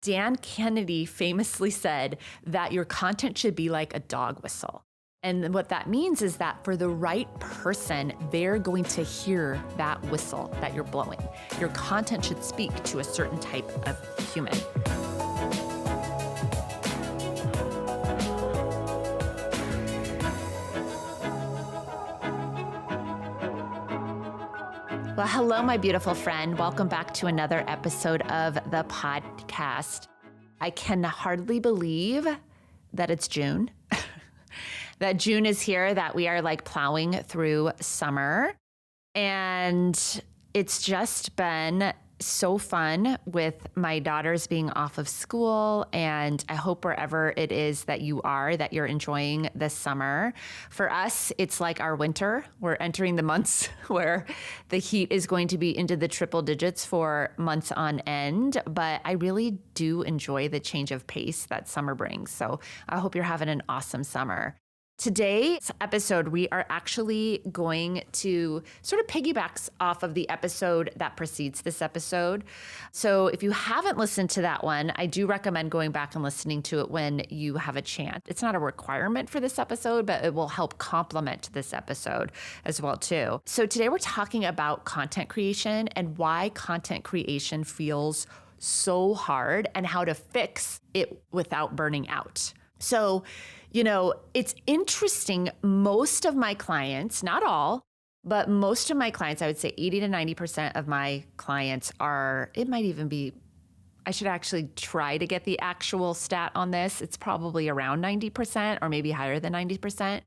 Dan Kennedy famously said that your content should be like a dog whistle. And what that means is that for the right person, they're going to hear that whistle that you're blowing. Your content should speak to a certain type of human. Well, hello, my beautiful friend. Welcome back to another episode of the podcast. I can hardly believe that it's June. That June is here, that we are like plowing through summer. And it's just been so fun with my daughters being off of school. And I hope wherever it is that you are, that you're enjoying this summer. For us, it's like our winter. We're entering the months where the heat is going to be into the triple digits for months on end. But I really do enjoy the change of pace that summer brings. So I hope you're having an awesome summer. Today's episode, we are actually going to sort of piggyback off of the episode that precedes this episode. So if you haven't listened to that one, I do recommend going back and listening to it when you have a chance. It's not a requirement for this episode, but it will help complement this episode as well too. So today we're talking about content creation and why content creation feels so hard and how to fix it without burning out. So, it's interesting. Most of my clients, not all, but most of my clients, I would say 80 to 90% of my clients it might even be, I should actually try to get the actual stat on this. It's probably around 90% or maybe higher than 90%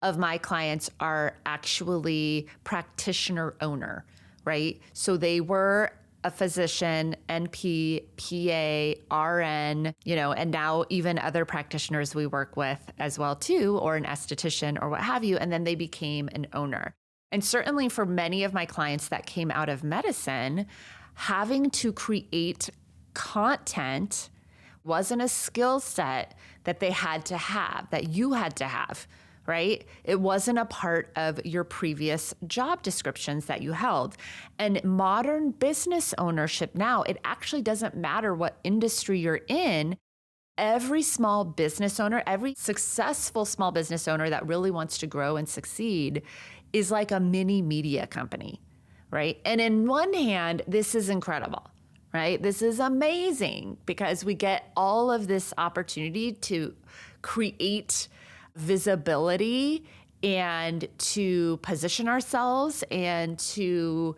of my clients are actually practitioner owner, right? So they were a physician, NP, PA, RN, and now even other practitioners we work with as well too, or an esthetician or what have you. And then they became an owner. And certainly for many of my clients that came out of medicine, having to create content wasn't a skill set that they had to have, that you had to have. Right? It wasn't a part of your previous job descriptions that you held. And modern business ownership now, it actually doesn't matter what industry you're in. Every small business owner, every successful small business owner that really wants to grow and succeed is like a mini media company, right? And in one hand, this is incredible, right? This is amazing because we get all of this opportunity to create visibility and to position ourselves and to,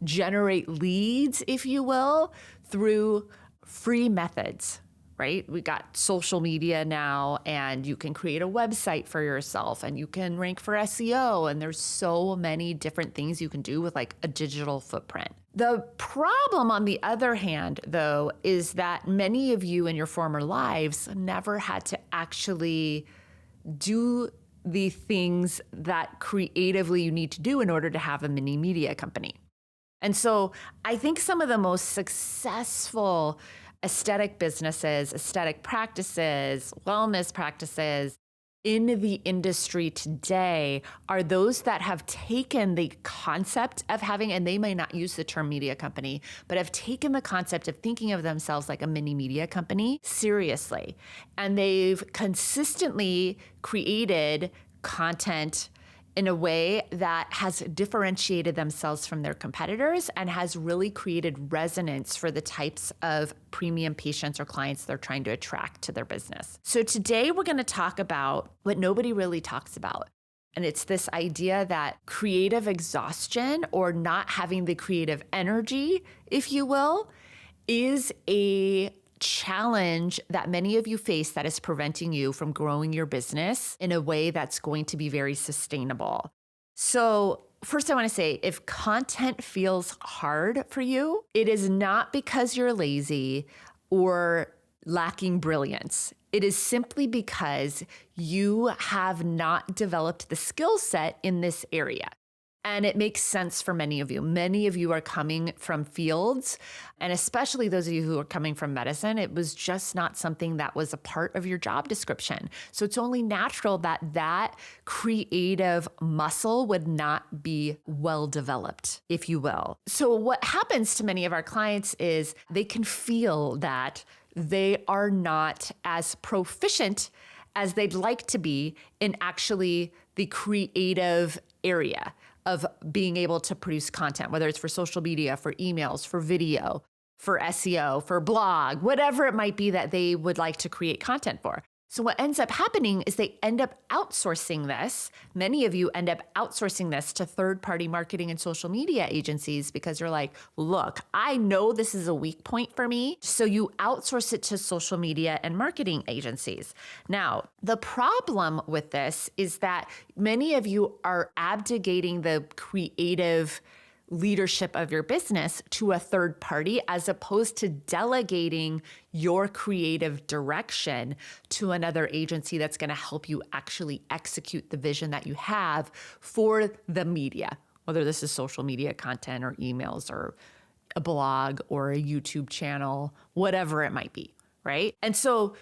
generate leads, if you will, through free methods, right? We got social media now, and you can create a website for yourself and you can rank for SEO. And there's so many different things you can do with like a digital footprint. The problem, on the other hand, though, is that many of you in your former lives never had to actually do the things that creatively you need to do in order to have a mini media company. And so I think some of the most successful aesthetic businesses, aesthetic practices, wellness practices in the industry today are those that have taken the concept of having, and they may not use the term media company, but have taken the concept of thinking of themselves like a mini media company seriously. And they've consistently created content in a way that has differentiated themselves from their competitors and has really created resonance for the types of premium patients or clients they're trying to attract to their business. So today we're going to talk about what nobody really talks about. And it's this idea that creative exhaustion, or not having the creative energy, if you will, is a challenge that many of you face that is preventing you from growing your business in a way that's going to be very sustainable. So first, I want to say, if content feels hard for you, it is not because you're lazy or lacking brilliance. It is simply because you have not developed the skill set in this area. And it makes sense for many of you. Many of you are coming from fields, and especially those of you who are coming from medicine, it was just not something that was a part of your job description. So it's only natural that that creative muscle would not be well developed, if you will. So what happens to many of our clients is they can feel that they are not as proficient as they'd like to be in actually the creative area of being able to produce content, whether it's for social media, for emails, for video, for SEO, for blog, whatever it might be that they would like to create content for. So what ends up happening is they end up outsourcing this. Many of you end up outsourcing this to third-party marketing and social media agencies because you're like, look, I know this is a weak point for me. So you outsource it to social media and marketing agencies. Now, the problem with this is that many of you are abdicating the creative leadership of your business to a third party as opposed to delegating your creative direction to another agency that's going to help you actually execute the vision that you have for the media, whether this is social media content or emails or a blog or a YouTube channel, whatever it might be, right? And so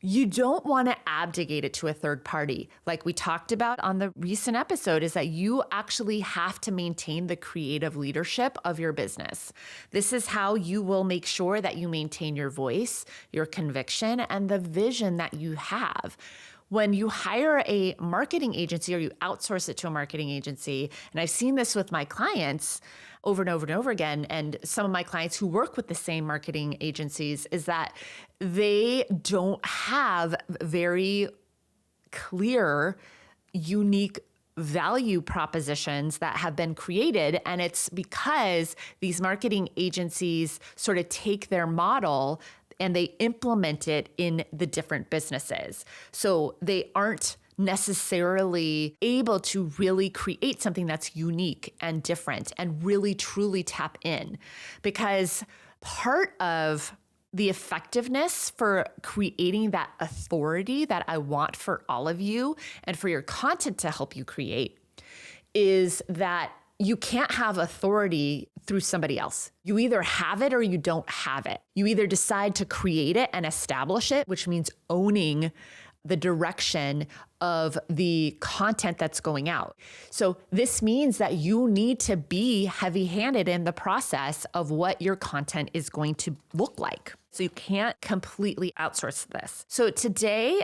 you don't want to abdicate it to a third party. Like we talked about on the recent episode, is that you actually have to maintain the creative leadership of your business. This is how you will make sure that you maintain your voice, your conviction, and the vision that you have. When you hire a marketing agency or you outsource it to a marketing agency, and I've seen this with my clients over and over and over again, and some of my clients who work with the same marketing agencies, is that they don't have very clear, unique value propositions that have been created. And it's because these marketing agencies sort of take their model and they implement it in the different businesses. So they aren't necessarily able to really create something that's unique and different and really truly tap in. Because part of the effectiveness for creating that authority that I want for all of you and for your content to help you create is that you can't have authority through somebody else. You either have it or you don't have it. You either decide to create it and establish it, which means owning the direction of the content that's going out. So this means that you need to be heavy-handed in the process of what your content is going to look like. So you can't completely outsource this. So today,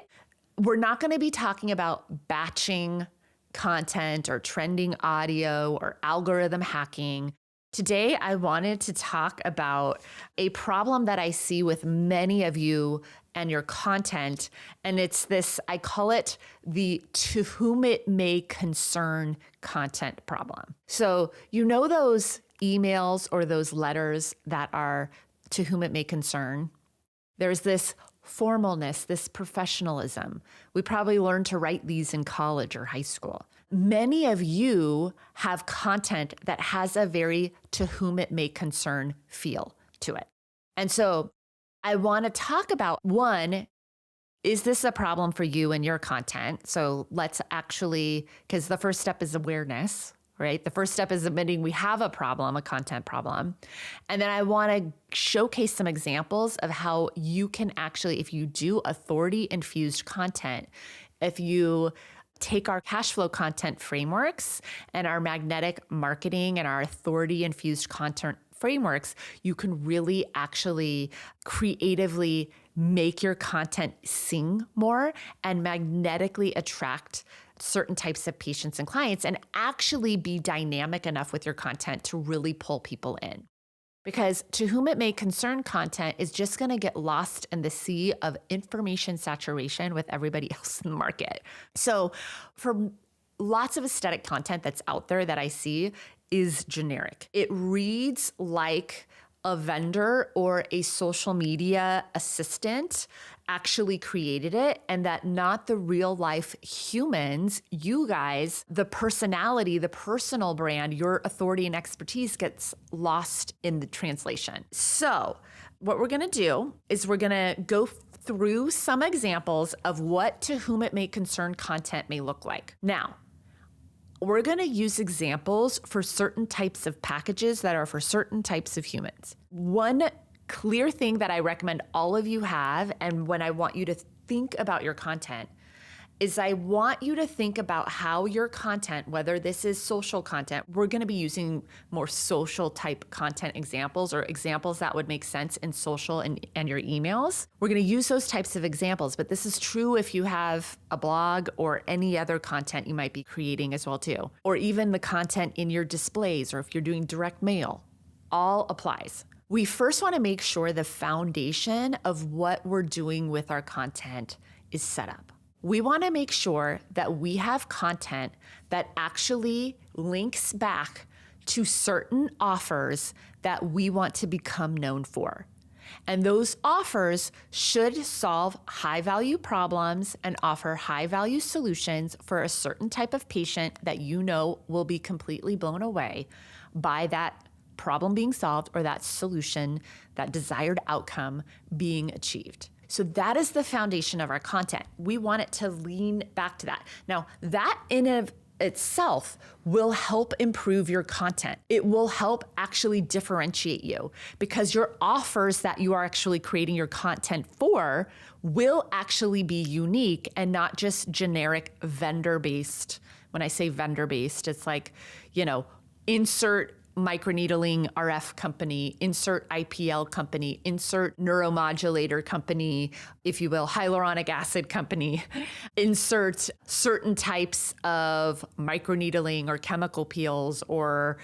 we're not going to be talking about batching content or trending audio or algorithm hacking. Today, I wanted to talk about a problem that I see with many of you and your content. And it's this, I call it the to whom it may concern content problem. So you know those emails or those letters that are to whom it may concern? There's this formalness, this professionalism. We probably learned to write these in college or high school. Many of you have content that has a very to whom it may concern feel to it. And so I want to talk about, one, is this a problem for you and your content? So let's actually, because the first step is awareness, right? The first step is admitting we have a problem, a content problem. And then I want to showcase some examples of how you can actually, if you do authority-infused content, if you take our cash flow content frameworks and our magnetic marketing and our authority-infused content frameworks, you can really actually creatively make your content sing more and magnetically attract certain types of patients and clients and actually be dynamic enough with your content to really pull people in. Because to whom it may concern content is just going to get lost in the sea of information saturation with everybody else in the market. So for lots of aesthetic content that's out there that I see is generic. It reads like a vendor or a social media assistant actually created it, and that not the real life humans, you guys, the personality, the personal brand, your authority and expertise gets lost in the translation. So what we're going to do is we're going to go through some examples of what to whom it may concern content may look like. Now, we're going to use examples for certain types of packages that are for certain types of humans. One clear thing that I recommend all of you have, and when I want you to think about your content, is I want you to think about how your content, whether this is social content, we're going to be using more social type content examples or examples that would make sense in social and your emails. We're going to use those types of examples, but this is true if you have a blog or any other content you might be creating as well too, or even the content in your displays, or if you're doing direct mail, all applies. We first want to make sure the foundation of what we're doing with our content is set up. We want to make sure that we have content that actually links back to certain offers that we want to become known for. And those offers should solve high-value problems and offer high-value solutions for a certain type of patient that you know will be completely blown away by that problem being solved or that solution, that desired outcome being achieved. So that is the foundation of our content. We want it to lean back to that. Now, that in of itself will help improve your content. It will help actually differentiate you because your offers that you are actually creating your content for will actually be unique and not just generic vendor-based. When I say vendor-based, it's like, insert microneedling RF company, insert IPL company, insert neuromodulator company, if you will, hyaluronic acid company, insert certain types of microneedling or chemical peels or,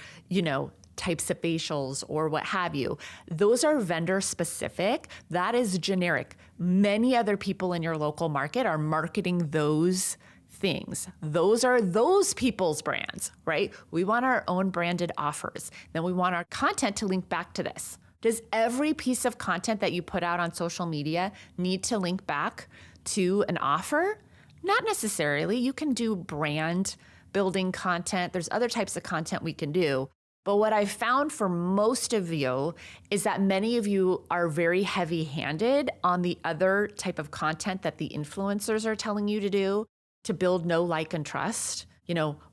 types of facials or what have you. Those are vendor specific. That is generic. Many other people in your local market are marketing those things. Those are those people's brands, right? We want our own branded offers. Then we want our content to link back to this. Does every piece of content that you put out on social media need to link back to an offer? Not necessarily. You can do brand building content. There's other types of content we can do. But what I've found for most of you is that many of you are very heavy-handed on the other type of content that the influencers are telling you to do, to build know, like, and trust.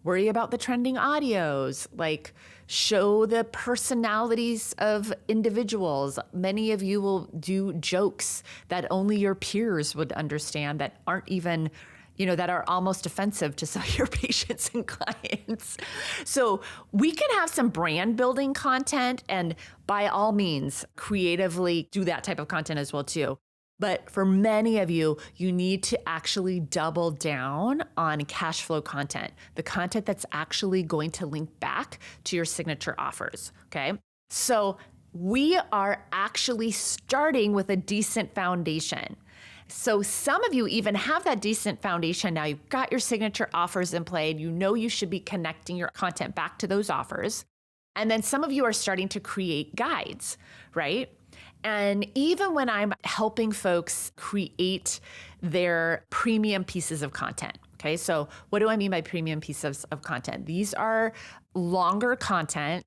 Worry about the trending audios, like show the personalities of individuals. Many of you will do jokes that only your peers would understand that aren't even, that are almost offensive to some of your patients and clients. So we can have some brand building content and by all means, creatively do that type of content as well too. But for many of you, you need to actually double down on cash flow content, the content that's actually going to link back to your signature offers, okay? So we are actually starting with a decent foundation. So some of you even have that decent foundation. Now you've got your signature offers in play and you should be connecting your content back to those offers. And then some of you are starting to create guides, right? And even when I'm helping folks create their premium pieces of content, okay? So what do I mean by premium pieces of content? These are longer content,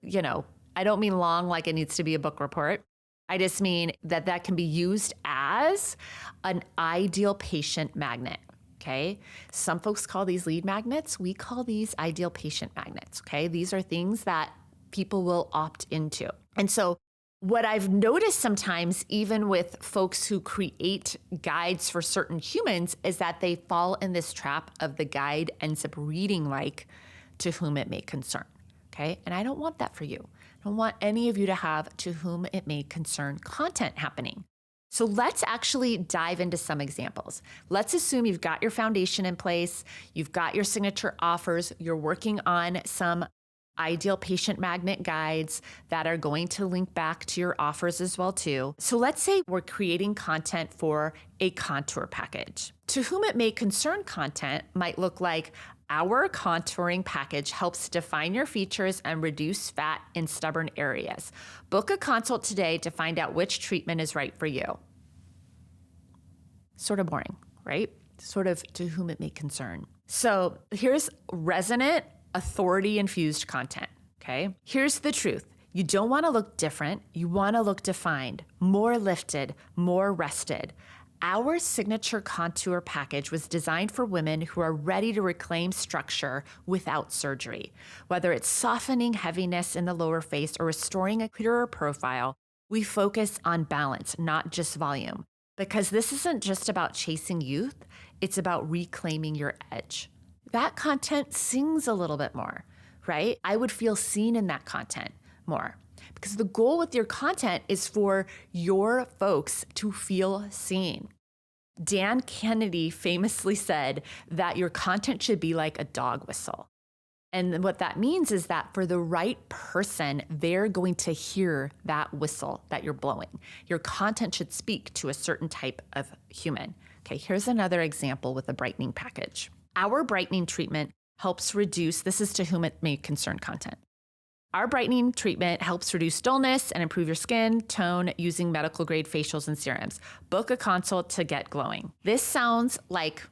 I don't mean long like it needs to be a book report. I just mean that can be used as an ideal patient magnet, okay? Some folks call these lead magnets. We call these ideal patient magnets, okay? These are things that people will opt into. And so what I've noticed sometimes, even with folks who create guides for certain humans, is that they fall in this trap of the guide ends up reading like to whom it may concern, okay? And I don't want that for you. I don't want any of you to have to whom it may concern content happening. So let's actually dive into some examples. Let's assume you've got your foundation in place, you've got your signature offers, you're working on some ideal patient magnet guides that are going to link back to your offers as well too. So let's say we're creating content for a contour package. To whom it may concern content might look like our contouring package helps define your features and reduce fat in stubborn areas. Book a consult today to find out which treatment is right for you. Sort of boring, right? Sort of to whom it may concern. So here's resonant, authority-infused content, okay? Here's the truth. You don't want to look different. You want to look defined, more lifted, more rested. Our signature contour package was designed for women who are ready to reclaim structure without surgery. Whether it's softening heaviness in the lower face or restoring a clearer profile, we focus on balance, not just volume. Because this isn't just about chasing youth, it's about reclaiming your edge. That content sings a little bit more, right? I would feel seen in that content more. Because the goal with your content is for your folks to feel seen. Dan Kennedy famously said that your content should be like a dog whistle. And what that means is that for the right person, they're going to hear that whistle that you're blowing. Your content should speak to a certain type of human. Okay, here's another example with a brightening package. Our brightening treatment helps reduce, this is to whom it may concern content. Our brightening treatment helps reduce dullness and improve your skin tone using medical grade facials and serums. Book a consult to get glowing. This sounds like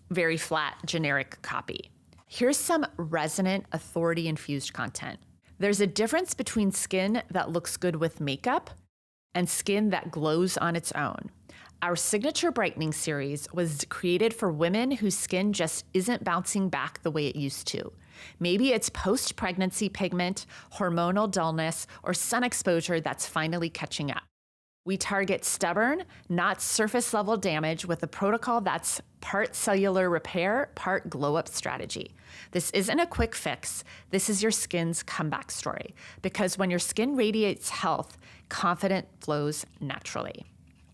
very flat, generic copy. Here's some resonant, authority-infused content. There's a difference between skin that looks good with makeup and skin that glows on its own. Our signature brightening series was created for women whose skin just isn't bouncing back the way it used to. Maybe it's post-pregnancy pigment, hormonal dullness, or sun exposure that's finally catching up. We target stubborn, not surface-level damage with a protocol that's part cellular repair, part glow-up strategy. This isn't a quick fix. This is your skin's comeback story. Because when your skin radiates health, confidence flows naturally.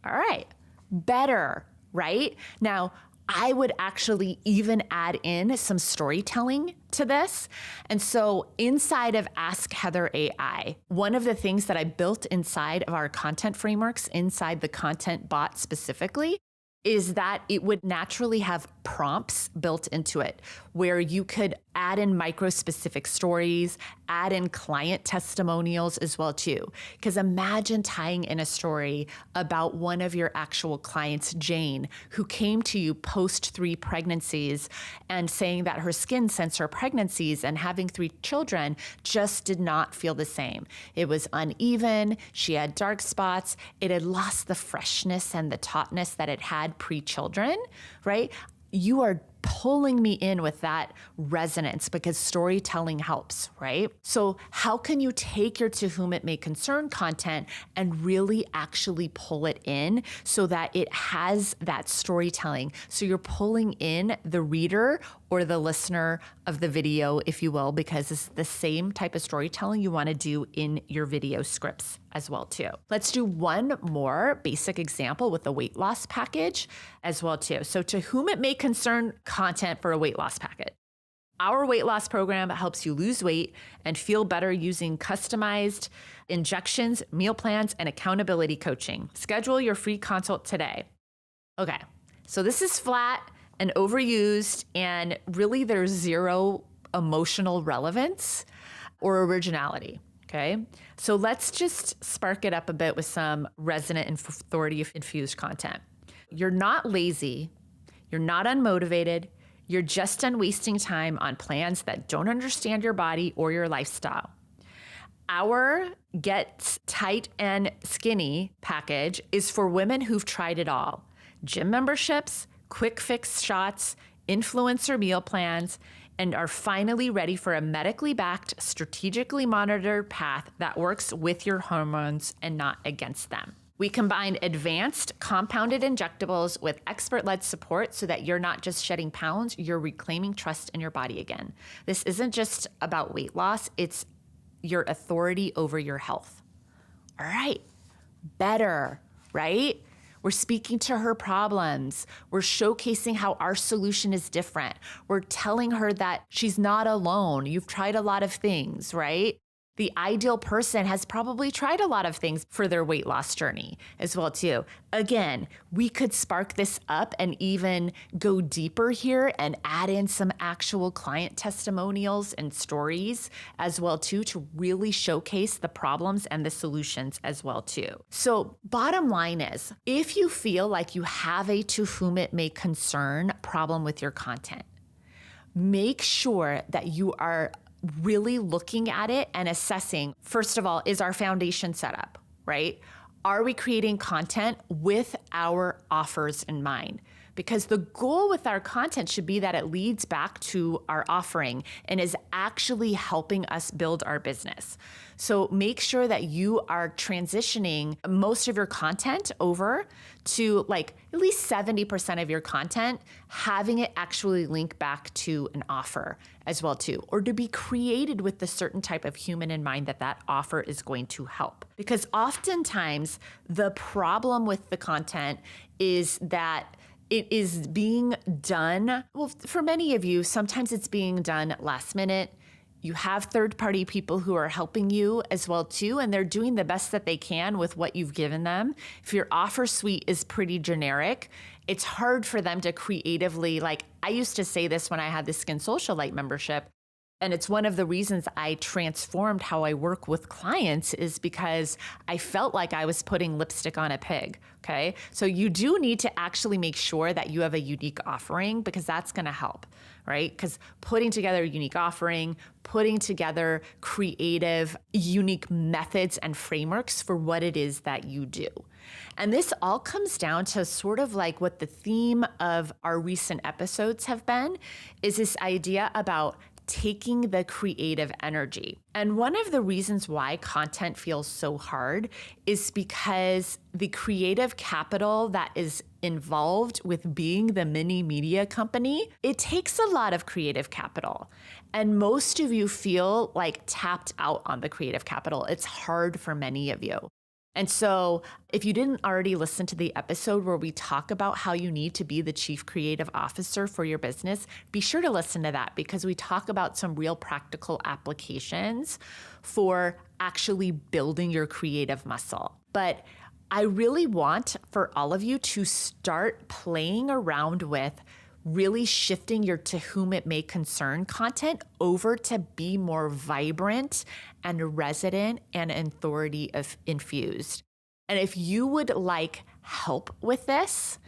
All right, better, right? Now, I would actually even add in some storytelling to this. And so inside of Ask Heather AI, one of the things that I built inside of our content frameworks, inside the content bot specifically, is that it would naturally have prompts built into it where you could add in micro-specific stories, add in client testimonials as well too. Because imagine tying in a story about one of your actual clients, Jane, who came to you post 3 pregnancies and saying that her skin since her pregnancies and having 3 children just did not feel the same. It was uneven, she had dark spots, it had lost the freshness and the tautness that it had pre-children, right? You are pulling me in with that resonance because storytelling helps, right? So how can you take your to whom it may concern content and really actually pull it in so that it has that storytelling? So you're pulling in the reader or the listener of the video, if you will, because it's the same type of storytelling you want to do in your video scripts as well too. Let's do one more basic example with the weight loss package as well too. So to whom it may concern content for a weight loss package. Our weight loss program helps you lose weight and feel better using customized injections, meal plans, and accountability coaching. Schedule your free consult today. Okay, so this is flat and overused, and really there's zero emotional relevance or originality. Okay, so let's just spark it up a bit with some resonant and authority-infused content. You're not lazy, you're not unmotivated, you're just done wasting time on plans that don't understand your body or your lifestyle. Our Get Tight and Skinny package is for women who've tried it all. Gym memberships, quick fix shots, influencer meal plans, and are finally ready for a medically backed, strategically monitored path that works with your hormones and not against them. We combine advanced compounded injectables with expert-led support so that you're not just shedding pounds, you're reclaiming trust in your body again. This isn't just about weight loss, it's your authority over your health. All right, better, right? We're speaking to her problems. We're showcasing how our solution is different. We're telling her that she's not alone. You've tried a lot of things, right? The ideal person has probably tried a lot of things for their weight loss journey as well too. Again, we could spark this up and even go deeper here and add in some actual client testimonials and stories as well too to really showcase the problems and the solutions as well too. So bottom line is, if you feel like you have a to whom it may concern problem with your content, make sure that you are really looking at it and assessing, first of all, is our foundation set up, right? Are we creating content with our offers in mind? Because the goal with our content should be that it leads back to our offering and is actually helping us build our business. So make sure that you are transitioning most of your content over to like at least 70% of your content, having it actually link back to an offer as well too, or to be created with the certain type of human in mind that that offer is going to help. Because oftentimes the problem with the content is that it is being done, well, for many of you, sometimes it's being done last minute. You have third-party people who are helping you as well too, and they're doing the best that they can with what you've given them. If your offer suite is pretty generic, it's hard for them to creatively, like I used to say this when I had the Skin Socialite membership, and it's one of the reasons I transformed how I work with clients is because I felt like I was putting lipstick on a pig, okay? So you do need to actually make sure that you have a unique offering because that's gonna help, right? Because putting together a unique offering, putting together creative, unique methods and frameworks for what it is that you do. And this all comes down to sort of like what the theme of our recent episodes have been, is this idea about taking the creative energy. And one of the reasons why content feels so hard is because the creative capital that is involved with being the mini media company, it takes a lot of creative capital. And most of you feel like tapped out on the creative capital. It's hard for many of you. And so if you didn't already listen to the episode where we talk about how you need to be the chief creative officer for your business, be sure to listen to that because we talk about some real practical applications for actually building your creative muscle. But I really want for all of you to start playing around with really shifting your to whom it may concern content over to be more vibrant and resident and authority infused. And if you would like help with this,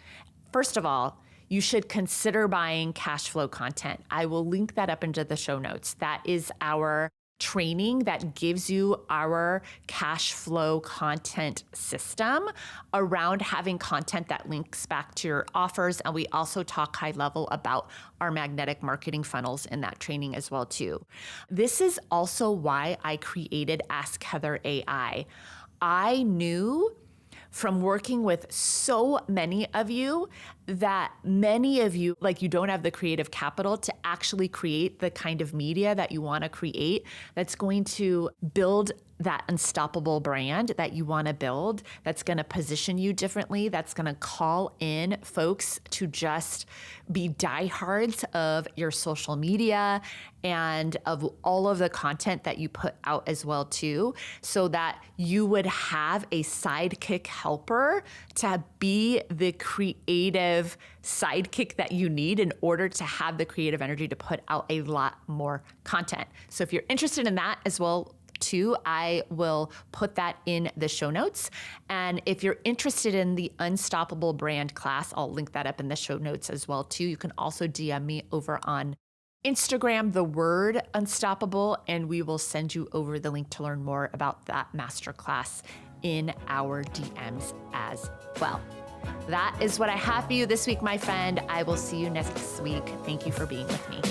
first of all, you should consider buying cash flow content. I will link that up into the show notes. That is our training that gives you our cash flow content system around having content that links back to your offers. And we also talk high level about our magnetic marketing funnels in that training as well too. This is also why I created Ask Heather AI. I knew from working with so many of you that many of you, like you don't have the creative capital to actually create the kind of media that you want to create that's going to build that unstoppable brand that you want to build, that's going to position you differently, that's going to call in folks to just be diehards of your social media and of all of the content that you put out as well too, so that you would have a sidekick helper to be the creative sidekick that you need in order to have the creative energy to put out a lot more content. So if you're interested in that as well too, I will put that in the show notes. And if you're interested in the Unstoppable Brand class, I'll link that up in the show notes as well too. You can also DM me over on Instagram, the word Unstoppable, and we will send you over the link to learn more about that masterclass in our DMs as well. That is what I have for you this week, my friend. I will see you next week. Thank you for being with me.